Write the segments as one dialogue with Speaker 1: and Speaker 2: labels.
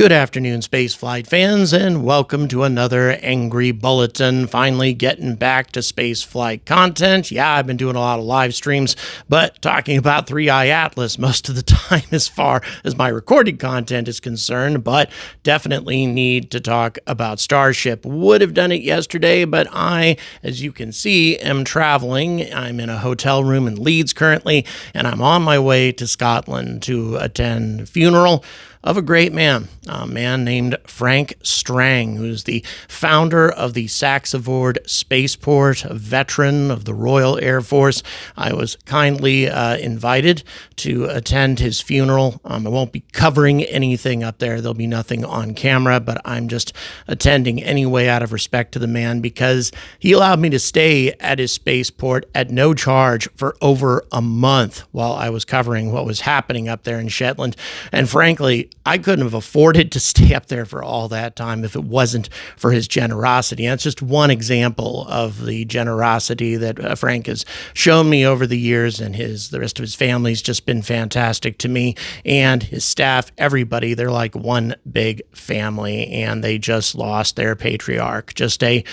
Speaker 1: Good afternoon, spaceflight fans, and welcome to another Angry Bulletin. Finally getting back to spaceflight content. Yeah, I've been doing a lot of live streams, but talking about 3i Atlas most of the time as far as my recorded content is concerned, but definitely need to talk about Starship. Would have done it yesterday, but I, as you can see, am traveling. I'm in a hotel room in Leeds currently, and I'm on my way to Scotland to attend a funeral of a great man, a man named Frank Strang, who's the founder of the Saxavord Spaceport, a veteran of the Royal Air Force. I was kindly invited to attend his funeral. I won't be covering anything up there. There'll be nothing on camera, but I'm just attending anyway out of respect to the man because he allowed me to stay at his spaceport at no charge for over a month while I was covering what was happening up there in Shetland. And frankly, I couldn't have afforded to stay up there for all that time if it wasn't for his generosity. And it's just one example of the generosity that Frank has shown me over the years, and the rest of his family's just been fantastic to me, and his staff, everybody. They're like one big family, and they just lost their patriarch. Just a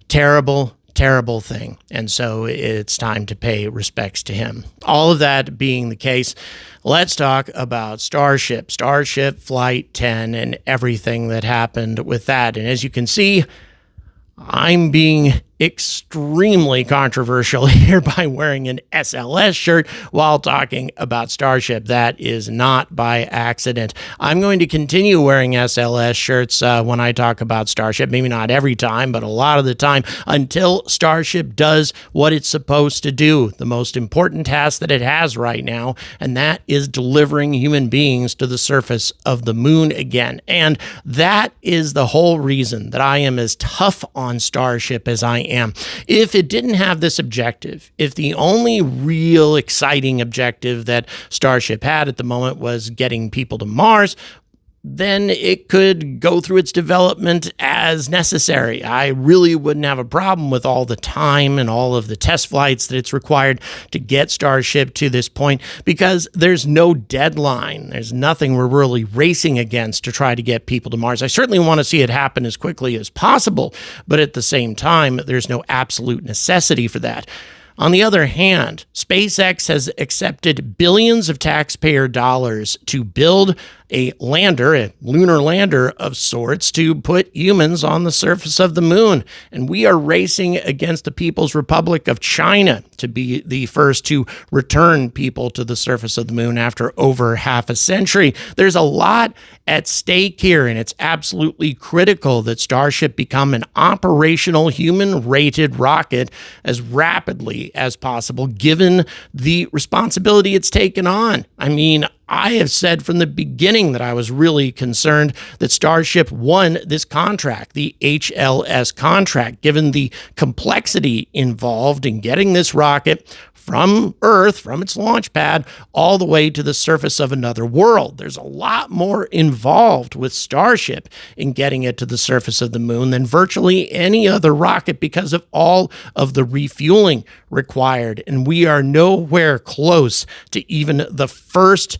Speaker 1: terrible thing. And so it's time to pay respects to him. All of that being the case, let's talk about Starship Flight 10 and everything that happened with that. And as you can see, I'm being extremely controversial here by wearing an SLS shirt while talking about Starship. That is not by accident. I'm going to continue wearing SLS shirts when I talk about Starship. Maybe not every time, but a lot of the time until Starship does what it's supposed to do, the most important task that it has right now, and that is delivering human beings to the surface of the moon again. And that is the whole reason that I am as tough on Starship as I am. If it didn't have this objective, if the only real exciting objective that Starship had at the moment was getting people to Mars, then it could go through its development as necessary. I really wouldn't have a problem with all the time and all of the test flights that it's required to get Starship to this point, because there's no deadline. There's nothing we're really racing against to try to get people to Mars. I certainly want to see it happen as quickly as possible, but at the same time, there's no absolute necessity for that. On the other hand, SpaceX has accepted billions of taxpayer dollars to build a lander, a lunar lander of sorts, to put humans on the surface of the moon. And we are racing against the People's Republic of China to be the first to return people to the surface of the moon after over half a century. There's a lot at stake here, and it's absolutely critical that Starship become an operational human-rated rocket as rapidly as possible, given the responsibility it's taken on. I mean, I have said from the beginning that I was really concerned that Starship won this contract, the HLS contract, given the complexity involved in getting this rocket from Earth, from its launch pad, all the way to the surface of another world. There's a lot more involved with Starship in getting it to the surface of the moon than virtually any other rocket because of all of the refueling required. And we are nowhere close to even the first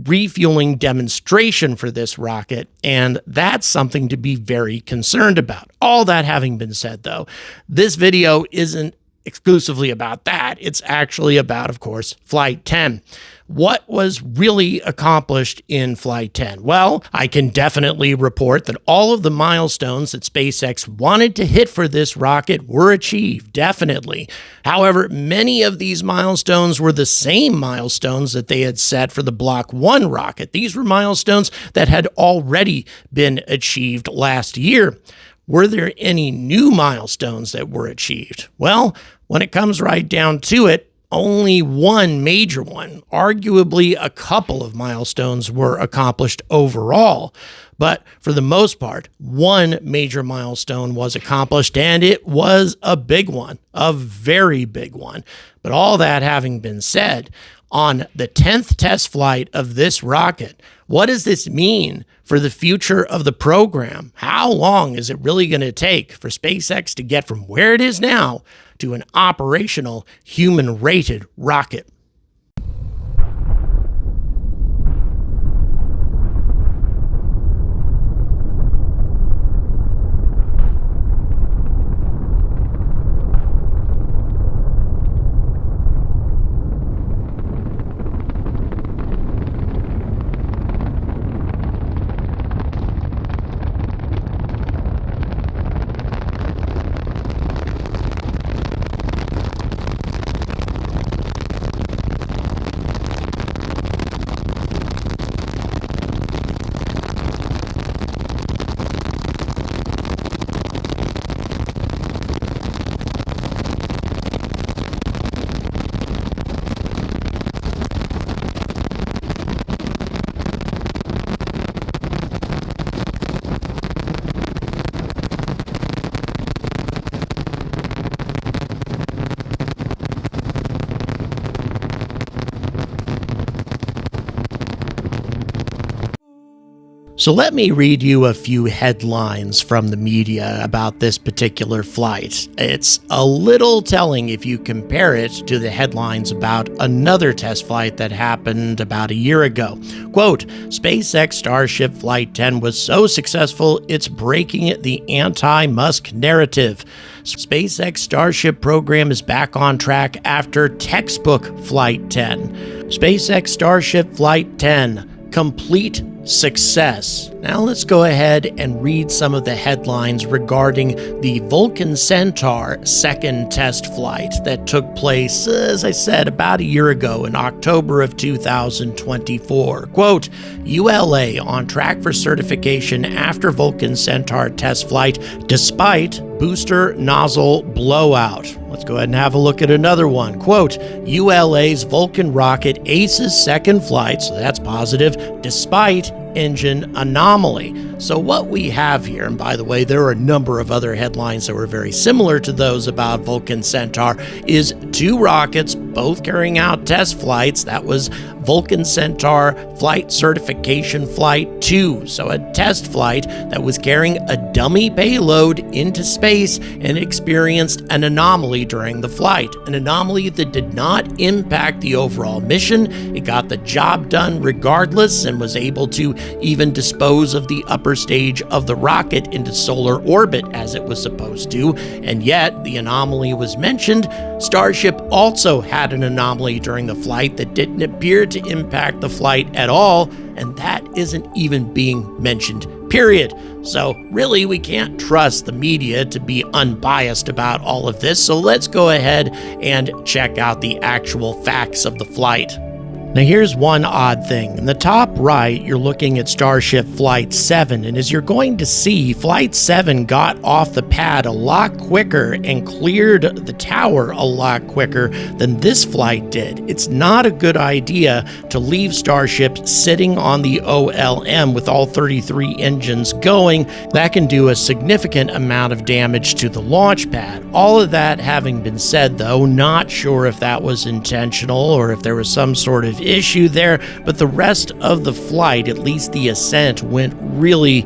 Speaker 1: refueling demonstration for this rocket, and that's something to be very concerned about. All that having been said, though, this video isn't exclusively about that. It's actually about, of course, Flight 10. What was really accomplished in Flight 10? Well, I can definitely report that all of the milestones that SpaceX wanted to hit for this rocket were achieved, definitely. However, many of these milestones were the same milestones that they had set for the Block 1 rocket. These were milestones that had already been achieved last year. Were there any new milestones that were achieved? Well, when it comes right down to it, only one major one. Arguably, a couple of milestones were accomplished overall. But for the most part, one major milestone was accomplished, and it was a big one, a very big one. But all that having been said, on the 10th test flight of this rocket, what does this mean for the future of the program? How long is it really going to take for SpaceX to get from where it is now to an operational human-rated rocket? So let me read you a few headlines from the media about this particular flight. It's a little telling if you compare it to the headlines about another test flight that happened about a year ago. Quote, SpaceX Starship Flight 10 was so successful, it's breaking the anti-Musk narrative. SpaceX Starship program is back on track after textbook Flight 10. SpaceX Starship Flight 10, complete success. Now let's go ahead and read some of the headlines regarding the Vulcan Centaur second test flight that took place, as I said, about a year ago in October of 2024. Quote, ULA on track for certification after Vulcan Centaur test flight despite booster nozzle blowout. Let's go ahead and have a look at another one. Quote, ULA's Vulcan rocket aces second flight, so that's positive, despite engine anomaly. So what we have here, and by the way, there are a number of other headlines that were very similar to those about Vulcan Centaur, is two rockets both carrying out test flights. That was Vulcan Centaur Flight Certification Flight 2. So a test flight that was carrying a dummy payload into space and experienced an anomaly during the flight. An anomaly that did not impact the overall mission. It got the job done regardless and was able to even dispose of the upper stage of the rocket into solar orbit as it was supposed to. And yet, the anomaly was mentioned. Starship also had an anomaly during the flight that didn't appear to impact the flight at all, and that isn't even being mentioned, period. So really, we can't trust the media to be unbiased about all of this, so let's go ahead and check out the actual facts of the flight. Now here's one odd thing. In the top right, you're looking at Starship Flight 7, and as you're going to see, Flight 7 got off the pad a lot quicker and cleared the tower a lot quicker than this flight did. It's not a good idea to leave Starship sitting on the OLM with all 33 engines going. That can do a significant amount of damage to the launch pad. All of that having been said, though, not sure if that was intentional or if there was some sort of issue there, but the rest of the flight, at least the ascent, went really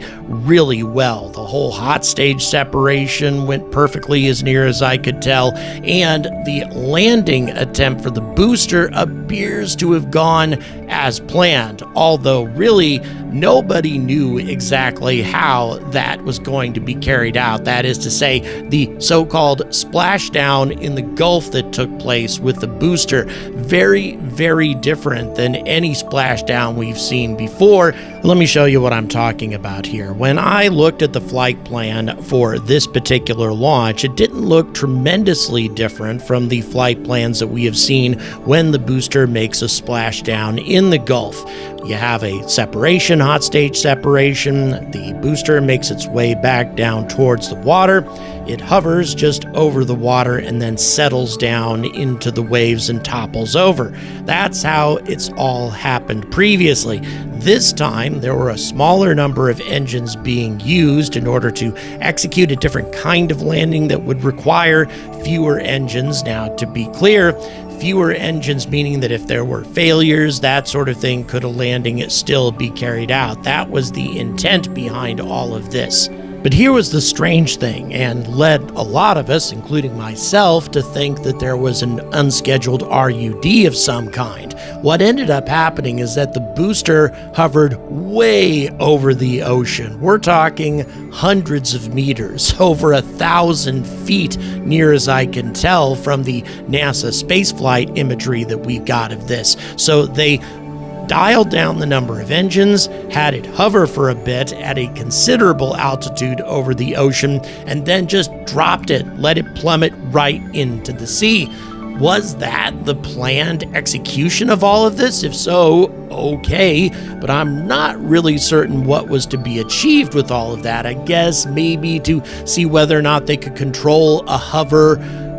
Speaker 1: well. The whole hot stage separation went perfectly as near as I could tell, and the landing attempt for the booster appears to have gone as planned, although really nobody knew exactly how that was going to be carried out. That is to say, the so-called splashdown in the Gulf that took place with the booster, very different than any splashdown we've seen before. Let me show you what I'm talking about here. When I looked at the flight plan for this particular launch, it didn't look tremendously different from the flight plans that we have seen when the booster makes a splashdown in the Gulf. You have a separation, hot stage separation. The booster makes its way back down towards the water. It hovers just over the water and then settles down into the waves and topples over. That's how it's all happened previously. This time, there were a smaller number of engines being used in order to execute a different kind of landing that would require fewer engines. Now, to be clear, fewer engines meaning that if there were failures, that sort of thing, could a landing still be carried out. That was the intent behind all of this. But here was the strange thing, and led a lot of us, including myself, to think that there was an unscheduled RUD of some kind. What ended up happening is that the booster hovered way over the ocean. We're talking hundreds of meters, over 1,000 feet, near as I can tell from the NASA spaceflight imagery that we've got of this. So they dialed down the number of engines, had it hover for a bit at a considerable altitude over the ocean, and then just dropped it, let it plummet right into the sea. Was that the planned execution of all of this? If so, okay, but I'm not really certain what was to be achieved with all of that. I guess maybe to see whether or not they could control a hover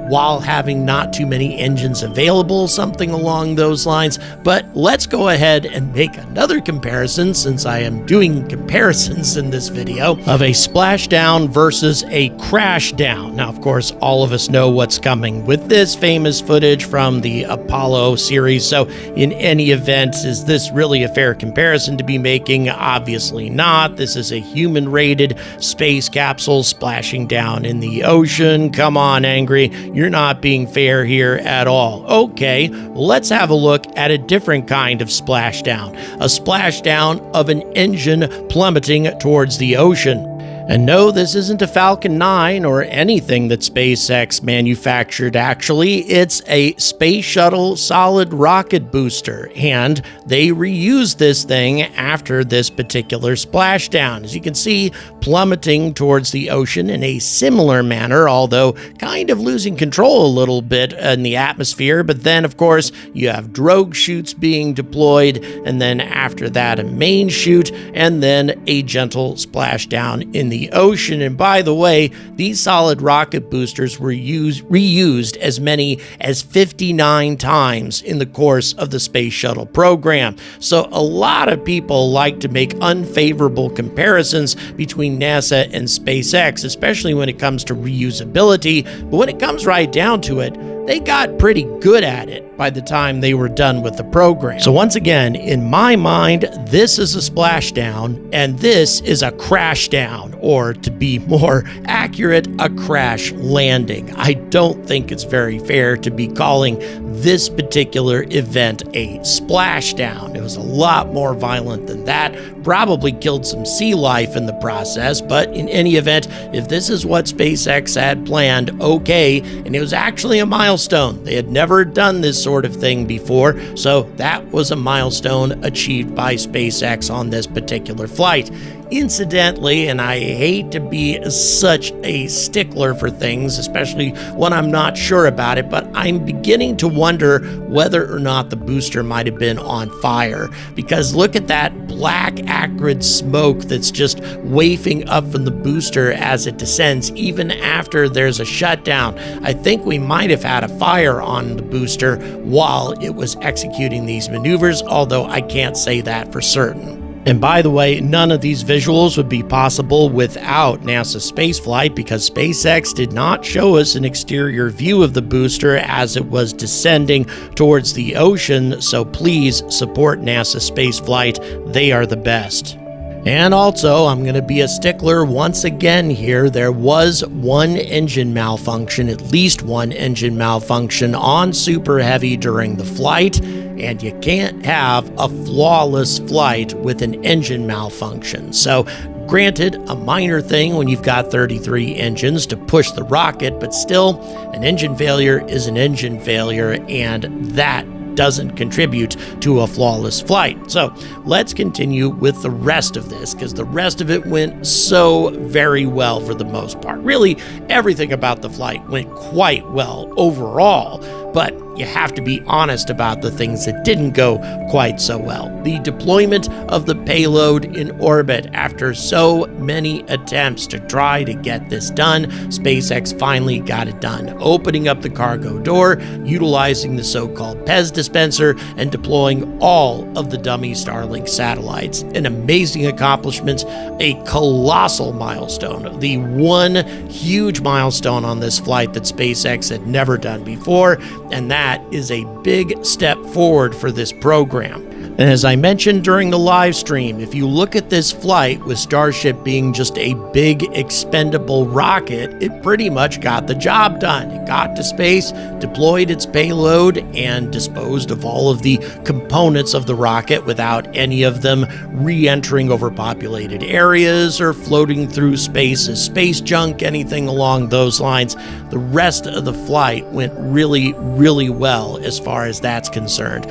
Speaker 1: while having not too many engines available, something along those lines. But let's go ahead and make another comparison, since I am doing comparisons in this video, of a splashdown versus a crashdown. Now, of course, all of us know what's coming with this famous footage from the Apollo series, so in any event, is this really a fair comparison to be making? Obviously not. This is a human-rated space capsule splashing down in the ocean. Come on, Angry, you're not being fair here at all. Okay, let's have a look at a different kind of splashdown. A splashdown of an engine plummeting towards the ocean. And no, this isn't a Falcon 9 or anything that SpaceX manufactured, actually. It's a space shuttle solid rocket booster, and they reused this thing after this particular splashdown. As you can see, plummeting towards the ocean in a similar manner, although kind of losing control a little bit in the atmosphere. But then, of course, you have drogue chutes being deployed, and then after that, a main chute, and then a gentle splashdown in the ocean. And by the way, these solid rocket boosters were reused as many as 59 times in the course of the space shuttle program. So a lot of people like to make unfavorable comparisons between NASA and SpaceX, especially when it comes to reusability. But when it comes right down to it, they got pretty good at it by the time they were done with the program. So once again, in my mind, this is a splashdown and this is a crashdown, or to be more accurate, a crash landing. I don't think it's very fair to be calling this particular event a splashdown. It was a lot more violent than that, probably killed some sea life in the process, but in any event, if this is what SpaceX had planned, okay, and it was actually a milestone. They had never done this sort of thing before, so that was a milestone achieved by SpaceX on this particular flight. Incidentally, and I hate to be such a stickler for things, especially when I'm not sure about it, but I'm beginning to wonder whether or not the booster might have been on fire, because look at that black acrid smoke that's just wafting up from the booster as it descends, even after there's a shutdown. I think we might have had a fire on the booster while it was executing these maneuvers, although I can't say that for certain. And by the way, none of these visuals would be possible without NASA spaceflight, because SpaceX did not show us an exterior view of the booster as it was descending towards the ocean, so please support NASA spaceflight. They are the best. And also, I'm going to be a stickler once again here. There was one engine malfunction, at least one engine malfunction on Super Heavy during the flight, and you can't have a flawless flight with an engine malfunction. So, granted, a minor thing when you've got 33 engines to push the rocket, but still, an engine failure is an engine failure, and that doesn't contribute to a flawless flight. So let's continue with the rest of this, because the rest of it went so very well for the most part. Really, everything about the flight went quite well overall, but you have to be honest about the things that didn't go quite so well. The deployment of the payload in orbit after so many attempts to try to get this done, SpaceX finally got it done, opening up the cargo door, utilizing the so-called PEZ dispenser, and deploying all of the dummy Starlink satellites. An amazing accomplishment, a colossal milestone, the one huge milestone on this flight that SpaceX had never done before, and that is a big step forward for this program. And as I mentioned during the live stream, if you look at this flight with Starship being just a big expendable rocket, it pretty much got the job done. It got to space, deployed its payload, and disposed of all of the components of the rocket without any of them re-entering overpopulated areas or floating through space as space junk, anything along those lines. The rest of the flight went really, really well as far as that's concerned.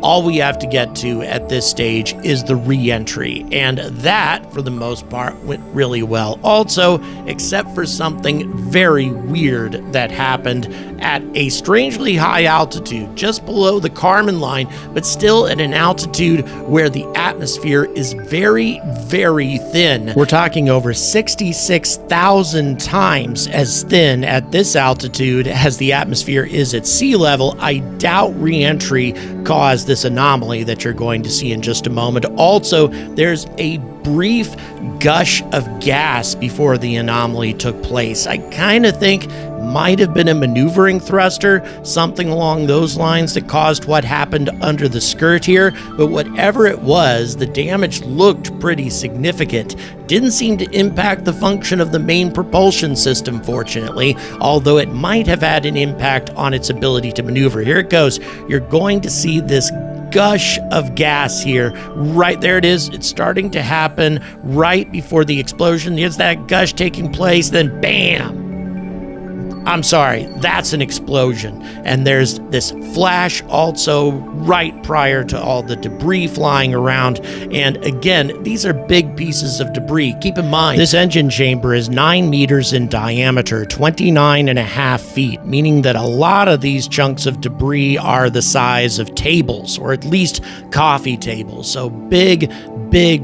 Speaker 1: All we have to get to at this stage is the re-entry, and that, for the most part, went really well. Also, except for something very weird that happened at a strangely high altitude, just below the Kármán line, but still at an altitude where the atmosphere is very, very thin. We're talking over 66,000 times as thin at this altitude as the atmosphere is at sea level. I doubt re-entry caused this anomaly that you're going to see in just a moment. Also, there's a brief gush of gas before the anomaly took place. I kind of think might have been a maneuvering thruster, something along those lines that caused what happened under the skirt here. But whatever it was, the damage looked pretty significant. Didn't seem to impact the function of the main propulsion system, fortunately, although it might have had an impact on its ability to maneuver. Here it goes. You're going to see this gush of gas here. Right there it is. It's starting to happen right before the explosion. There's that gush taking place, then bam! I'm sorry, that's an explosion. And there's this flash also right prior to all the debris flying around. And again, these are big pieces of debris. Keep in mind, this engine chamber is 9 meters in diameter, 29.5 feet, meaning that a lot of these chunks of debris are the size of tables, or at least coffee tables. So big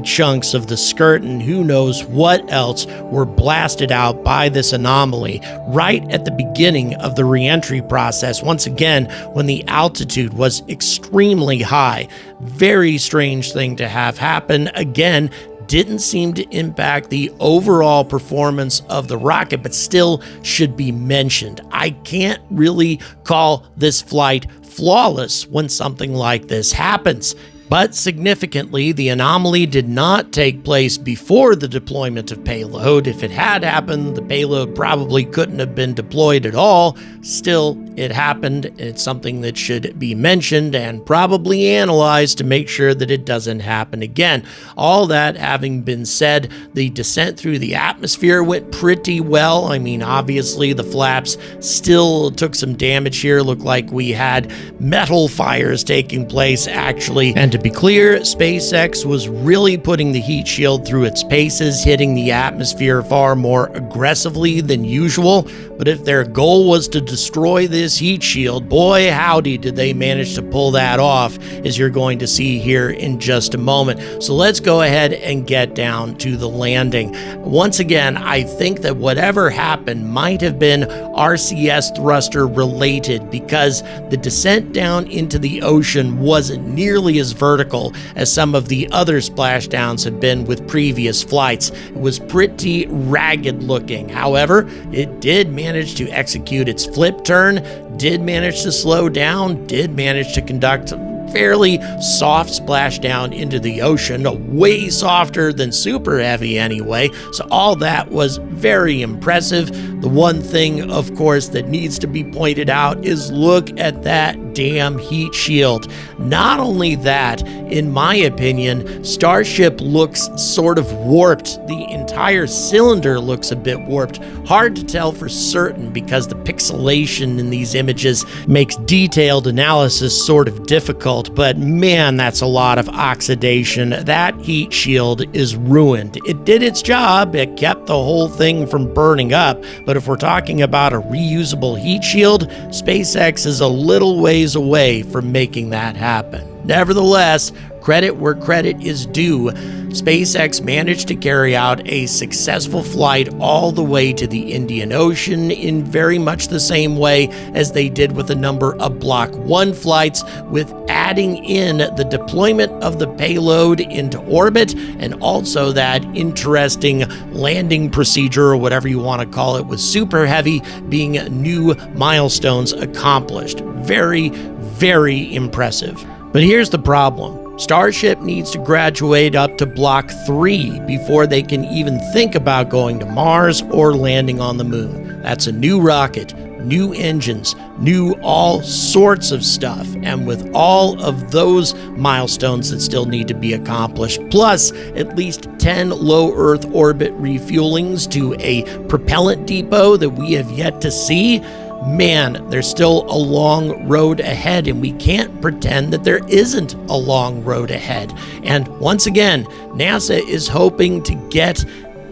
Speaker 1: chunks of the skirt and who knows what else were blasted out by this anomaly right at the beginning of the re-entry process. Once again, when the altitude was extremely high. Very strange thing to have happen. Again, didn't seem to impact the overall performance of the rocket, but still should be mentioned. I can't really call this flight flawless when something like this happens. But significantly, the anomaly did not take place before the deployment of payload. If it had happened, the payload probably couldn't have been deployed at all. Still, it happened. It's something that should be mentioned and probably analyzed to make sure that it doesn't happen again. All that having been said, the descent through the atmosphere went pretty well. I mean, obviously, the flaps still took some damage here. Looked like we had metal fires taking place, actually. And to be clear, SpaceX was really putting the heat shield through its paces, hitting the atmosphere far more aggressively than usual. But if their goal was to destroy this heat shield, boy howdy did they manage to pull that off, as you're going to see here in just a moment. So let's go ahead and get down to the landing. Once again, I think that whatever happened might have been RCS thruster related, because the descent down into the ocean wasn't nearly as vertical as some of the other splashdowns had been with previous flights. It was pretty ragged looking. However, it did manage to execute its flip turn, did manage to slow down, did manage to conduct fairly soft splashdown into the ocean, way softer than Super Heavy anyway. So all that was very impressive. The one thing, of course, that needs to be pointed out is look at that damn heat shield. Not only that, in my opinion, Starship looks sort of warped. The entire cylinder looks a bit warped. Hard to tell for certain because the pixelation in these images makes detailed analysis sort of difficult. But man, that's a lot of oxidation. That heat shield is ruined. It did its job. It kept the whole thing from burning up. But if we're talking about a reusable heat shield, SpaceX is a little ways away from making that happen. Nevertheless, credit where credit is due. SpaceX managed to carry out a successful flight all the way to the Indian Ocean in very much the same way as they did with a number of Block 1 flights, with adding in the deployment of the payload into orbit and also that interesting landing procedure, or whatever you want to call it, with Super Heavy being new milestones accomplished. Very, very impressive. But here's the problem. Starship needs to graduate up to Block 3 before they can even think about going to Mars or landing on the moon. That's a new rocket, new engines, new all sorts of stuff. And with all of those milestones that still need to be accomplished, plus at least 10 low Earth orbit refuelings to a propellant depot that we have yet to see, man, there's still a long road ahead, and we can't pretend that there isn't a long road ahead. And once again, NASA is hoping to get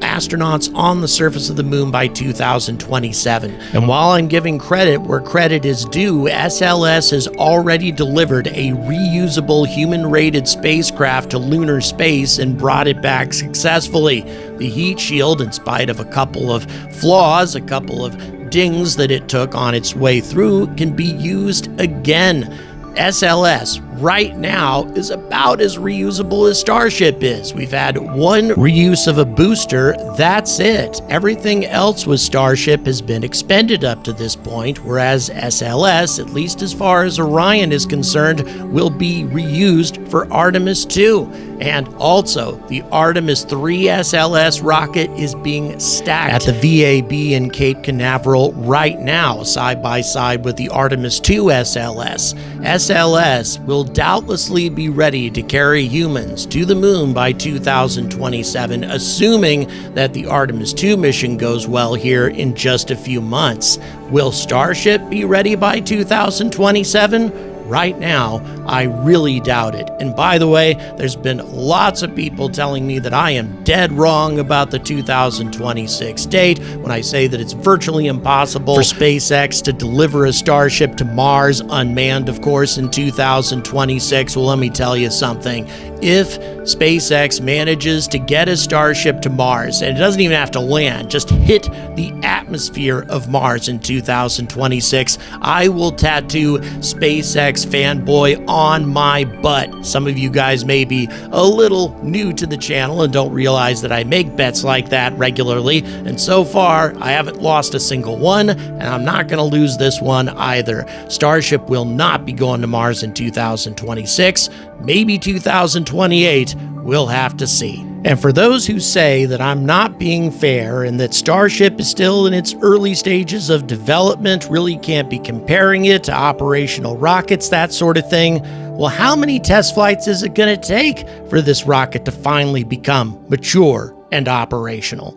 Speaker 1: astronauts on the surface of the moon by 2027. And while I'm giving credit where credit is due, SLS has already delivered a reusable human-rated spacecraft to lunar space and brought it back successfully. The heat shield, in spite of a couple of flaws, a couple of dings that it took on its way through, can be used again. SLS right now is about as reusable as Starship is. We've had one reuse of a booster, that's it. Everything else with Starship has been expended up to this point, whereas SLS, at least as far as Orion is concerned, will be reused for Artemis 2. And also, the Artemis 3 SLS rocket is being stacked at the VAB in Cape Canaveral right now, side by side with the Artemis 2 SLS. SLS will doubtlessly be ready to carry humans to the moon by 2027, assuming that the Artemis 2 mission goes well here in just a few months. Will Starship be ready by 2027? Right now, I really doubt it. And by the way, there's been lots of people telling me that I am dead wrong about the 2026 date when I say that it's virtually impossible for SpaceX to deliver a Starship to Mars, unmanned, of course, in 2026. Well, let me tell you something. If SpaceX manages to get a Starship to Mars, and it doesn't even have to land, just hit the atmosphere of Mars in 2026, I will tattoo SpaceX fanboy on my butt. Some of you guys may be a little new to the channel and don't realize that I make bets like that regularly, and so far I haven't lost a single one, and I'm not going to lose this one either. Starship will not be going to Mars in 2026, maybe 2028, we'll have to see. And for those who say that I'm not being fair and that Starship is still in its early stages of development, really can't be comparing it to operational rockets, that sort of thing, well, how many test flights is it going to take for this rocket to finally become mature and operational?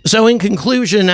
Speaker 1: So in conclusion,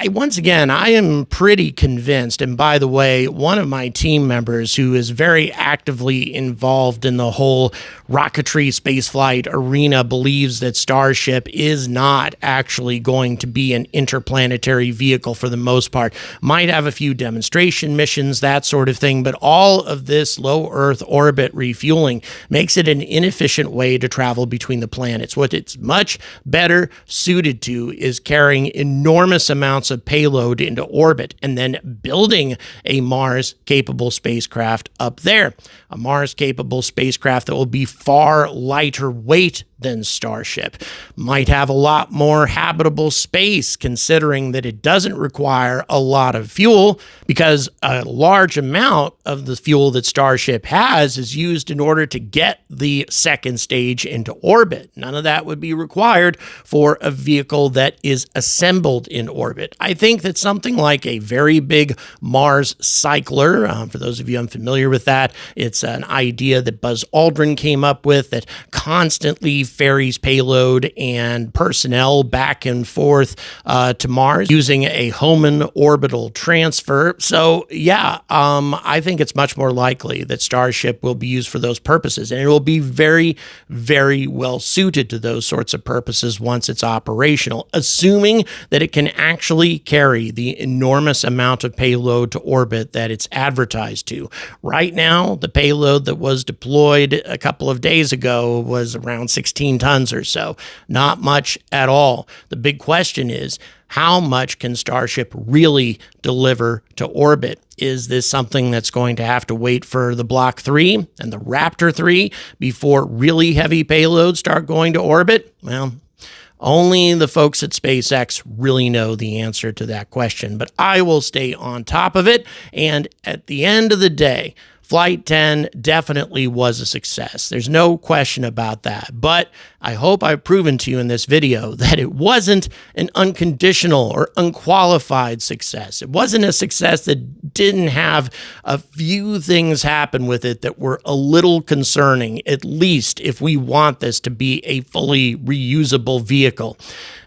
Speaker 1: once again, I am pretty convinced, and by the way, one of my team members who is very actively involved in the whole rocketry spaceflight arena believes that Starship is not actually going to be an interplanetary vehicle for the most part. Might have a few demonstration missions, that sort of thing, but all of this low Earth orbit refueling makes it an inefficient way to travel between the planets. What it's much better suited to is carrying enormous amounts of payload into orbit and then building a Mars-capable spacecraft up there. A Mars-capable spacecraft that will be far lighter weight than Starship. Might have a lot more habitable space, considering that it doesn't require a lot of fuel, because a large amount of the fuel that Starship has is used in order to get the second stage into orbit. None of that would be required for a vehicle that is assembled in orbit. I think that something like a very big Mars cycler, for those of you unfamiliar with that, it's an idea that Buzz Aldrin came up with that constantly ferries payload and personnel back and forth to Mars using a Hohmann orbital transfer. So yeah, I think it's much more likely that Starship will be used for those purposes, and it will be very, very well suited to those sorts of purposes once it's operational, assuming that it can actually carry the enormous amount of payload to orbit that it's advertised to. Right now, the payload that was deployed a couple of days ago was around 16 tons or so. Not much at all. The big question is, how much can Starship really deliver to orbit? Is this something that's going to have to wait for the Block 3 and the Raptor 3 before really heavy payloads start going to orbit? Well, only the folks at SpaceX really know the answer to that question, but I will stay on top of it. And at the end of the day, Flight 10 definitely was a success. There's no question about that. But I hope I've proven to you in this video that it wasn't an unconditional or unqualified success. It wasn't a success that didn't have a few things happen with it that were a little concerning, at least if we want this to be a fully reusable vehicle.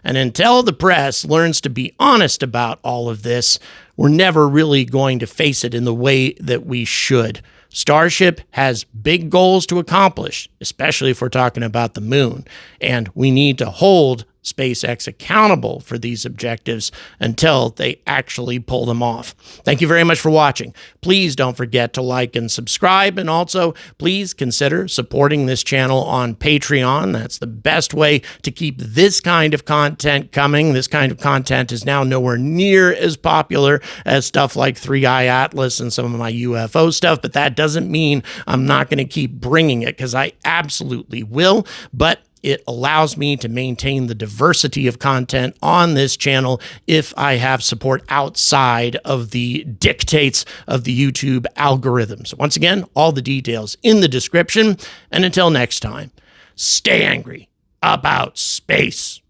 Speaker 1: And until the press learns to be honest about all of this, we're never really going to face it in the way that we should. Starship has big goals to accomplish, especially if we're talking about the moon, and we need to hold SpaceX accountable for these objectives until they actually pull them off. Thank you very much for watching. Please don't forget to like and subscribe, and also please consider supporting this channel on Patreon. That's the best way to keep this kind of content coming. This kind of content is now nowhere near as popular as stuff like 3i Atlas and some of my UFO stuff, but that doesn't mean I'm not going to keep bringing it, because I absolutely will. But it allows me to maintain the diversity of content on this channel if I have support outside of the dictates of the YouTube algorithms. Once again, all the details in the description. And until next time, stay angry about space.